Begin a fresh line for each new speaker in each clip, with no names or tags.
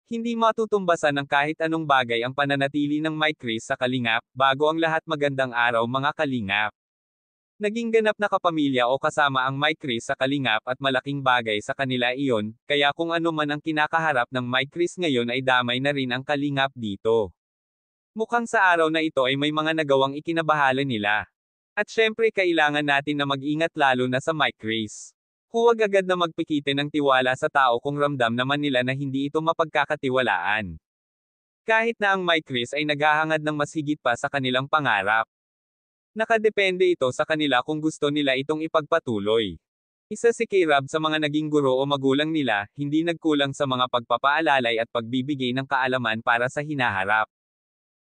Hindi matutumbasan ng kahit anong bagay ang pananatili ng Mike Chris sa Kalingap. Bago ang lahat, magandang araw mga Kalingap. Naging ganap na kapamilya o kasama ang Mike Chris sa Kalingap at malaking bagay sa kanila iyon, kaya kung ano man ang kinakaharap ng Mike Chris ngayon ay damay na rin ang Kalingap dito. Mukhang sa araw na ito ay may mga nagawang ikinabahala nila. At syempre kailangan natin na mag-ingat lalo na sa Mike Chris. Huwag agad na magpikite ng tiwala sa tao kung ramdam naman nila na hindi ito mapagkakatiwalaan. Kahit na ang Mike Chris ay naghahangad ng mas higit pa sa kanilang pangarap. Nakadepende ito sa kanila kung gusto nila itong ipagpatuloy. Isa si K-Rab sa mga naging guro o magulang nila, hindi nagkulang sa mga pagpapaalalay at pagbibigay ng kaalaman para sa hinaharap.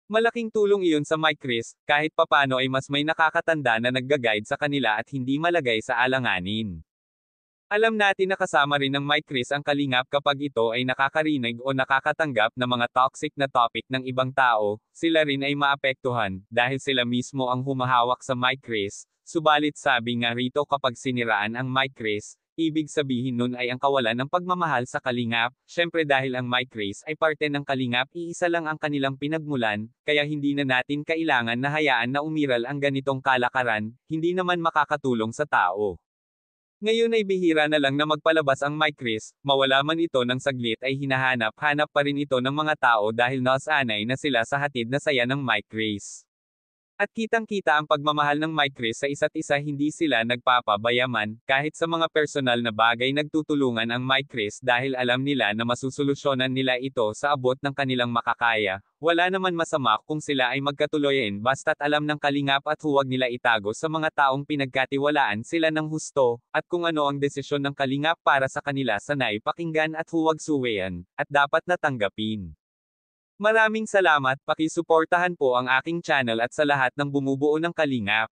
Malaking tulong iyon sa Mike Chris, kahit papano ay mas may nakakatanda na nagga-guide sa kanila at hindi malagay sa alanganin. Alam natin na kasama rin ng Mike Chris ang Kalingap kapag ito ay nakakarinig o nakakatanggap ng mga toxic na topic ng ibang tao, sila rin ay maapektuhan, dahil sila mismo ang humahawak sa Mike Chris. Subalit sabi nga rito kapag siniraan ang Mike Chris, ibig sabihin nun ay ang kawalan ng pagmamahal sa Kalingap. Syempre dahil ang Mike Chris ay parte ng Kalingap, iisa lang ang kanilang pinagmulan, kaya hindi na natin kailangan na hayaan na umiral ang ganitong kalakaran, hindi naman makakatulong sa tao. Ngayon ay bihira na lang na magpalabas ang Mike Chris, mawala man ito ng saglit ay hinahanap-hanap pa rin ito ng mga tao dahil nasanay na sila sa hatid na saya ng Mike Chris. At kitang-kita ang pagmamahal ng Mike Chris sa isa't isa, hindi sila nagpapabayaman, kahit sa mga personal na bagay nagtutulungan ang Mike Chris dahil alam nila na masusolusyonan nila ito sa abot ng kanilang makakaya. Wala naman masama kung sila ay magkatuloyin basta't alam ng Kalingap at huwag nila itago sa mga taong pinagkatiwalaan sila ng husto, at kung ano ang desisyon ng Kalingap para sa kanila sanay pakinggan at huwag suwayan, at dapat natanggapin. Maraming salamat, pakisuportahan po ang aking channel at sa lahat ng bumubuo ng Kalingap.